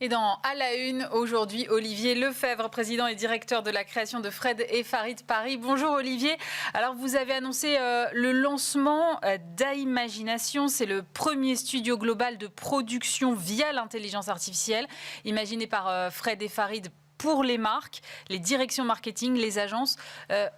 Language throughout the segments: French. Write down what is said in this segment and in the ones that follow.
Et dans À la Une, aujourd'hui, Olivier Lefebvre, président et directeur de la création de Fred et Farid Paris. Bonjour Olivier. Alors vous avez annoncé le lancement d'Imagination. C'est le premier studio global de production via l'intelligence artificielle, imaginé par Fred et Farid pour les marques, les directions marketing, les agences.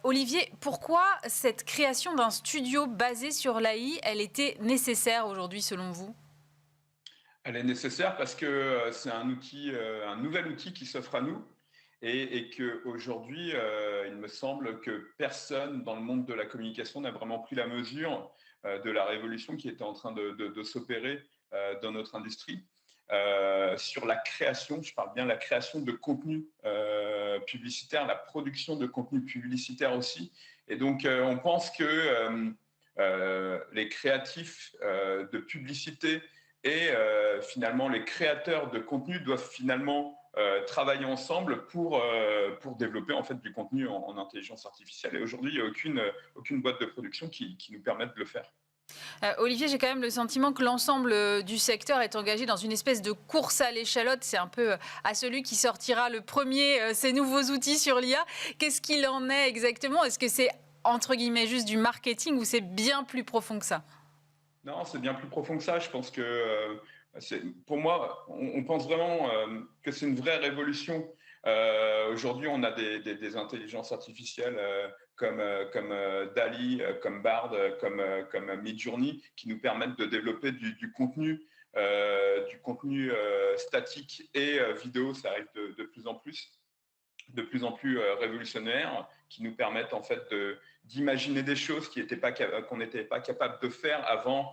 Olivier, pourquoi cette création d'un studio basé sur l'AI, elle était nécessaire aujourd'hui selon vous ? Elle est nécessaire parce que c'est un outil, un nouvel outil qui s'offre à nous et qu'aujourd'hui, il me semble que personne dans le monde de la communication n'a vraiment pris la mesure de la révolution qui était en train de s'opérer dans notre industrie. Sur la création, je parle bien de la création de contenu publicitaire, la production de contenu publicitaire aussi. Et donc, on pense que les créatifs de publicité et finalement, les créateurs de contenu doivent finalement travailler ensemble pour développer en fait du contenu en intelligence artificielle. Et aujourd'hui, il n'y a aucune boîte de production qui nous permette de le faire. Olivier, j'ai quand même le sentiment que l'ensemble du secteur est engagé dans une espèce de course à l'échalote. C'est un peu à celui qui sortira le premier ces nouveaux outils sur l'IA. Qu'est-ce qu'il en est exactement ? Est-ce que c'est entre guillemets juste du marketing ou c'est bien plus profond que ça ? Non, c'est bien plus profond que ça. Je pense que, pour moi, on pense vraiment que c'est une vraie révolution. Aujourd'hui, on a des intelligences artificielles comme DALL-E, comme Bard, comme Midjourney, qui nous permettent de développer du contenu statique et vidéo. Ça arrive de plus en plus révolutionnaires, qui nous permettent en fait d'imaginer des choses qu'on n'était pas capable de faire avant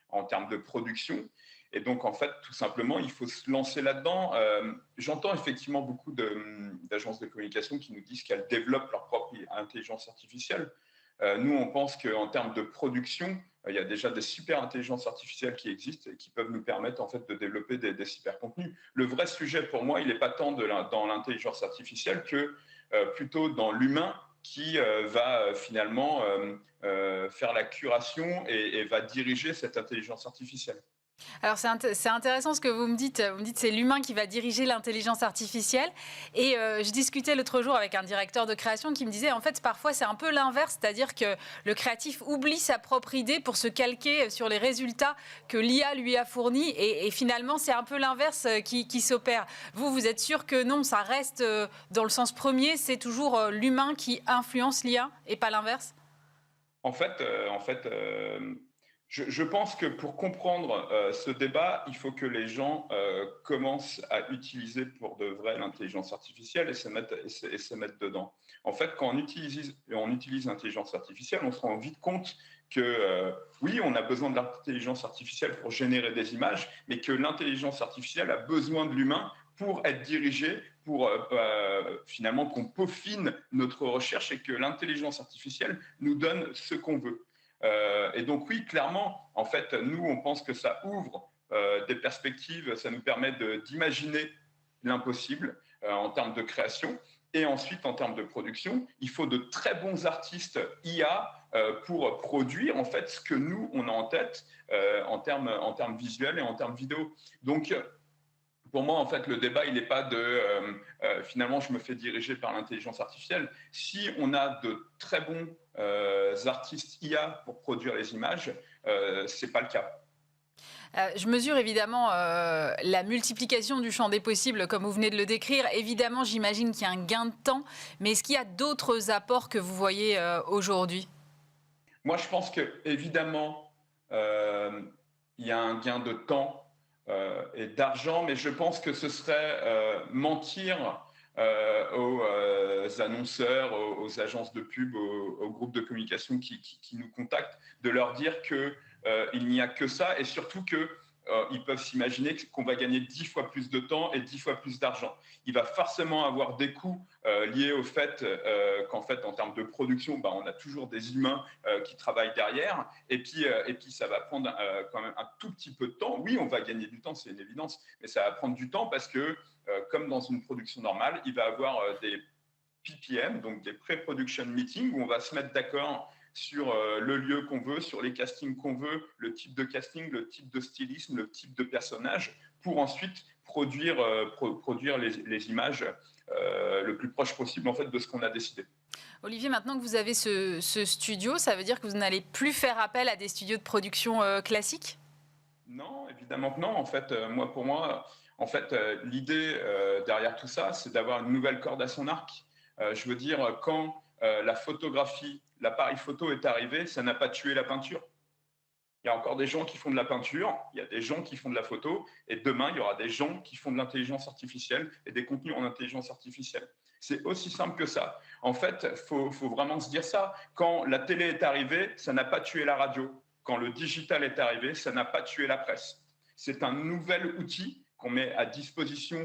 en termes de production. Et donc, en fait, tout simplement, il faut se lancer là-dedans. J'entends effectivement beaucoup d'agences de communication qui nous disent qu'elles développent leur propre intelligence artificielle. Nous, on pense qu'en termes de production, il y a déjà des super intelligences artificielles qui existent et qui peuvent nous permettre en fait de développer des super contenus. Le vrai sujet pour moi, il n'est pas tant dans l'intelligence artificielle que plutôt dans l'humain qui va finalement faire la curation et va diriger cette intelligence artificielle. Alors c'est intéressant ce que vous me dites. Vous me dites que c'est l'humain qui va diriger l'intelligence artificielle. Et je discutais l'autre jour avec un directeur de création qui me disait en fait parfois c'est un peu l'inverse, c'est-à-dire que le créatif oublie sa propre idée pour se calquer sur les résultats que l'IA lui a fournis. Et finalement c'est un peu l'inverse qui s'opère. Vous êtes sûr que non, ça reste dans le sens premier, c'est toujours l'humain qui influence l'IA et pas l'inverse ? En fait, je pense que pour comprendre ce débat, il faut que les gens commencent à utiliser pour de vrai l'intelligence artificielle et se mettre dedans. En fait, quand on utilise l'intelligence artificielle, on se rend vite compte que oui, on a besoin de l'intelligence artificielle pour générer des images, mais que l'intelligence artificielle a besoin de l'humain pour être dirigée, pour finalement qu'on peaufine notre recherche et que l'intelligence artificielle nous donne ce qu'on veut. Et donc oui, clairement, en fait, nous, on pense que ça ouvre des perspectives, ça nous permet d'imaginer l'impossible en termes de création. Et ensuite, en termes de production, il faut de très bons artistes IA pour produire en fait ce que nous, on a en tête en termes visuels et en termes vidéo. Donc, pour moi, en fait, le débat, il n'est pas finalement, je me fais diriger par l'intelligence artificielle. Si on a de très bons artistes IA pour produire les images, ce n'est pas le cas. Je mesure évidemment la multiplication du champ des possibles, comme vous venez de le décrire. Évidemment, j'imagine qu'il y a un gain de temps, mais est-ce qu'il y a d'autres apports que vous voyez aujourd'hui ? Moi, je pense qu'évidemment, il y a un gain de temps et d'argent, mais je pense que ce serait mentir aux annonceurs, aux agences de pub, aux groupes de communication qui nous contactent, de leur dire qu'il n'y a que ça et surtout que ils peuvent s'imaginer qu'on va gagner 10 fois plus de temps et 10 fois plus d'argent. Il va forcément avoir des coûts liés au fait qu'en fait, en termes de production, bah, on a toujours des humains qui travaillent derrière. Et puis ça va prendre quand même un tout petit peu de temps. Oui, on va gagner du temps, c'est une évidence, mais ça va prendre du temps parce que, comme dans une production normale, il va y avoir des PPM, donc des pre-production meetings, où on va se mettre d'accord sur le lieu qu'on veut, sur les castings qu'on veut, le type de casting, le type de stylisme, le type de personnage, pour ensuite produire les images le plus proche possible en fait de ce qu'on a décidé. Olivier, maintenant que vous avez ce studio, ça veut dire que vous n'allez plus faire appel à des studios de production classiques? Non, évidemment que non. En fait, pour moi, en fait, l'idée derrière tout ça, c'est d'avoir une nouvelle corde à son arc. Je veux dire, quand la photographie, l'appareil photo est arrivé, ça n'a pas tué la peinture. Il y a encore des gens qui font de la peinture, il y a des gens qui font de la photo, et demain, il y aura des gens qui font de l'intelligence artificielle et des contenus en intelligence artificielle. C'est aussi simple que ça. En fait, faut vraiment se dire ça. Quand la télé est arrivée, ça n'a pas tué la radio. Quand le digital est arrivé, ça n'a pas tué la presse. C'est un nouvel outil qu'on met à disposition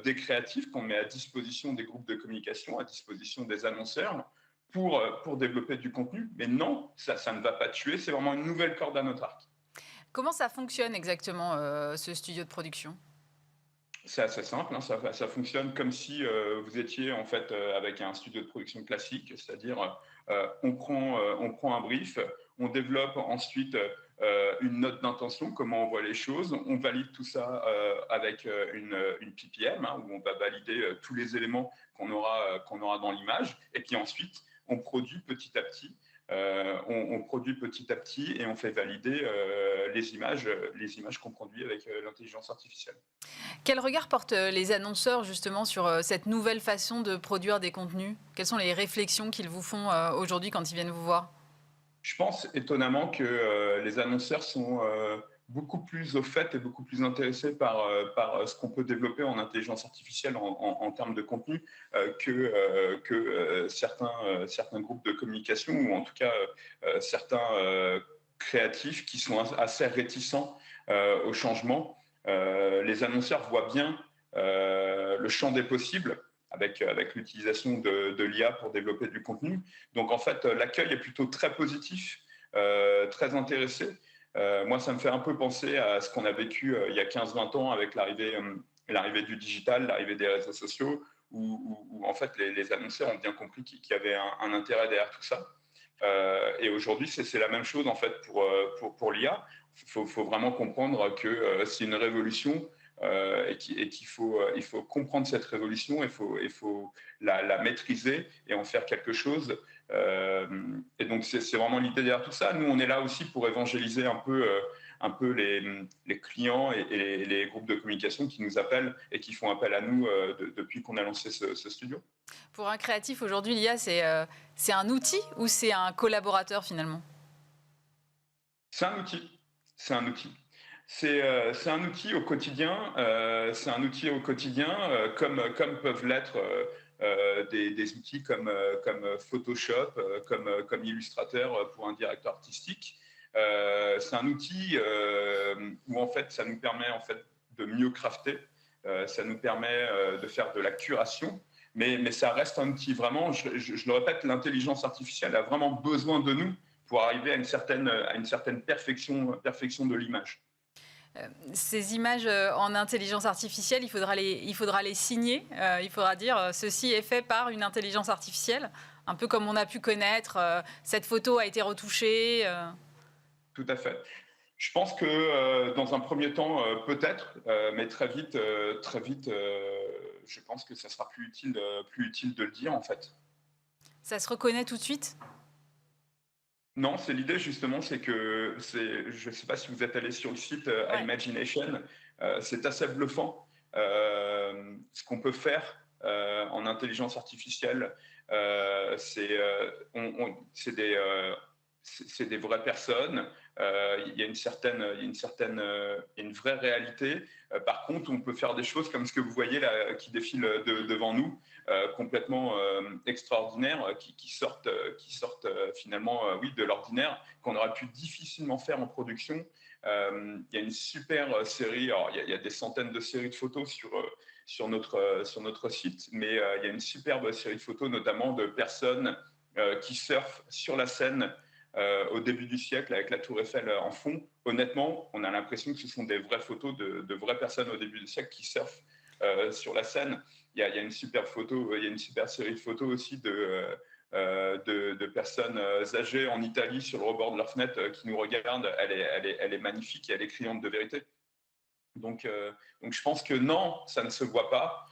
des créatifs, qu'on met à disposition des groupes de communication, à disposition des annonceurs, pour développer du contenu. Mais non, ça ne va pas tuer, c'est vraiment une nouvelle corde à notre arc. Comment ça fonctionne exactement, ce studio de production? C'est assez simple, hein, ça fonctionne comme si vous étiez en fait avec un studio de production classique, c'est-à-dire on prend un brief, on développe ensuite une note d'intention, comment on voit les choses, on valide tout ça avec une PPM, hein, où on va valider tous les éléments qu'on aura dans l'image, et puis ensuite on produit petit à petit. On produit petit à petit et on fait valider les images qu'on produit avec l'intelligence artificielle. Quel regard portent les annonceurs justement sur cette nouvelle façon de produire des contenus? Quelles sont les réflexions qu'ils vous font aujourd'hui quand ils viennent vous voir? Je pense étonnamment que les annonceurs sont beaucoup plus au fait et beaucoup plus intéressés par ce qu'on peut développer en intelligence artificielle en termes de contenu que certains groupes de communication ou en tout cas certains créatifs qui sont assez réticents au changement. Les annonceurs voient bien le champ des possibles avec l'utilisation de l'IA pour développer du contenu. Donc en fait, l'accueil est plutôt très positif, très intéressé. Moi, ça me fait un peu penser à ce qu'on a vécu il y a 15-20 ans avec l'arrivée du digital, l'arrivée des réseaux sociaux, où en fait les annonceurs ont bien compris qu'il y avait un intérêt derrière tout ça. Et aujourd'hui, c'est la même chose en fait pour l'IA. Il faut vraiment comprendre que c'est une révolution et qu'il faut comprendre cette révolution, il faut la maîtriser et en faire quelque chose. Et donc, c'est vraiment l'idée derrière tout ça. Nous, on est là aussi pour évangéliser un peu les clients et les groupes de communication qui nous appellent et qui font appel à nous depuis qu'on a lancé ce studio. Pour un créatif aujourd'hui, l'IA, c'est un outil ou c'est un collaborateur finalement? C'est un outil. C'est un outil. C'est un outil au quotidien. C'est un outil au quotidien, comme peuvent l'être des outils comme Photoshop, comme Illustrator pour un directeur artistique. C'est un outil où en fait, ça nous permet en fait de mieux crafter. Ça nous permet de faire de la curation. Mais ça reste un outil vraiment. Je le répète, l'intelligence artificielle a vraiment besoin de nous pour arriver à une certaine perfection de l'image. Ces images en intelligence artificielle, il faudra les signer. Il faudra dire ceci est fait par une intelligence artificielle, un peu comme on a pu connaître cette photo a été retouchée. Tout à fait. Je pense que dans un premier temps, peut-être, mais très vite, je pense que ça sera plus utile de le dire en fait. Ça se reconnaît tout de suite? Non, c'est l'idée justement, je ne sais pas si vous êtes allé sur le site Ouais. Imagination, c'est assez bluffant ce qu'on peut faire en intelligence artificielle. C'est des vraies personnes. Il y a une vraie réalité. Par contre, on peut faire des choses comme ce que vous voyez là qui défile devant nous, complètement extraordinaires, qui sortent finalement, oui, de l'ordinaire, qu'on aurait pu difficilement faire en production. Il y a une super série. Alors, il y a des centaines de séries de photos sur notre site, mais il y a une superbe série de photos, notamment de personnes qui surfent sur la Seine au début du siècle avec la Tour Eiffel en fond. Honnêtement, on a l'impression que ce sont des vraies photos de vraies personnes au début du siècle qui surfent sur la Seine. Il y a une super photo, il y a une super série de photos aussi de personnes âgées en Italie sur le rebord de leur fenêtre qui nous regardent, elle est magnifique et elle est criante de vérité. Donc je pense que non, ça ne se voit pas.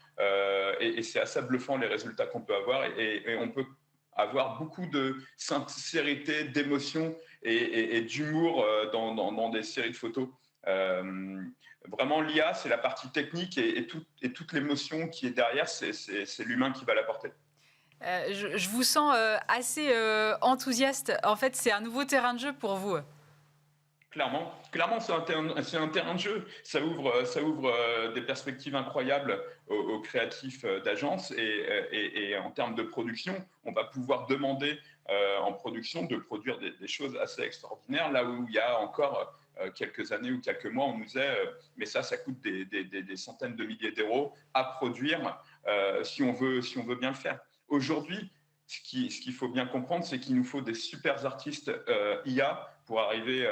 Et c'est assez bluffant les résultats qu'on peut avoir. Et on peut avoir beaucoup de sincérité, d'émotion et d'humour dans des séries de photos. Vraiment, l'IA, c'est la partie technique et toute l'émotion qui est derrière, c'est l'humain qui va l'apporter. Je vous sens assez enthousiaste. En fait, c'est un nouveau terrain de jeu pour vous. Clairement, c'est un terrain de jeu. Ça ouvre des perspectives incroyables aux créatifs d'agences et en termes de production, on va pouvoir demander en production de produire des choses assez extraordinaires. Là où il y a encore quelques années ou quelques mois, on nous disait mais ça coûte des centaines de milliers d'euros à produire si on veut bien le faire. Aujourd'hui, ce qu'il faut bien comprendre, c'est qu'il nous faut des super artistes IA pour arriver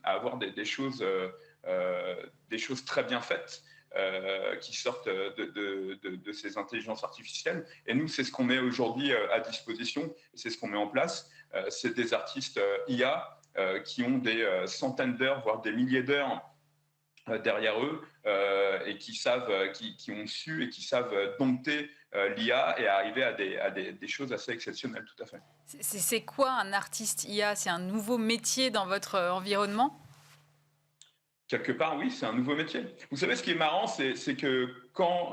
à avoir des choses très bien faites qui sortent de ces intelligences artificielles. Et nous, c'est ce qu'on met aujourd'hui à disposition, c'est ce qu'on met en place. C'est des artistes IA qui ont des centaines d'heures, voire des milliers d'heures derrière eux et qui ont su et qui savent dompter l'IA et arriver à des choses assez exceptionnelles, tout à fait. C'est quoi un artiste IA? C'est un nouveau métier dans votre environnement? Quelque part, oui, c'est un nouveau métier. Vous savez, ce qui est marrant, c'est que quand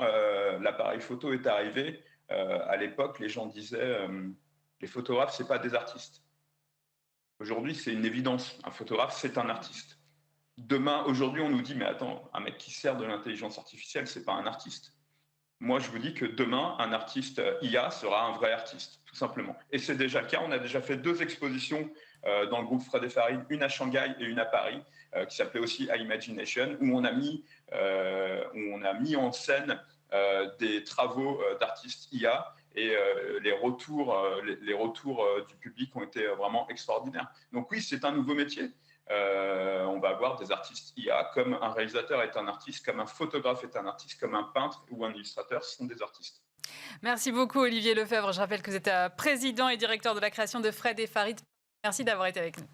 l'appareil photo est arrivé, à l'époque, les gens disaient les photographes, c'est pas des artistes. Aujourd'hui, c'est une évidence. Un photographe, c'est un artiste. Demain, aujourd'hui, on nous dit mais attends, un mec qui sert de l'intelligence artificielle, c'est pas un artiste. Moi, je vous dis que demain, un artiste IA sera un vrai artiste, tout simplement. Et c'est déjà le cas. On a déjà fait 2 expositions dans le groupe Fred et Farid, une à Shanghai et une à Paris, qui s'appelait aussi Imagination, où on a mis en scène des travaux d'artistes IA. Et les retours du public ont été vraiment extraordinaires. Donc oui, c'est un nouveau métier. On va avoir des artistes IA, comme un réalisateur est un artiste, comme un photographe est un artiste, comme un peintre ou un illustrateur sont des artistes. Merci beaucoup, Olivier Lefebvre. Je rappelle que vous êtes président et directeur de la création de Fred et Farid. Merci d'avoir été avec nous.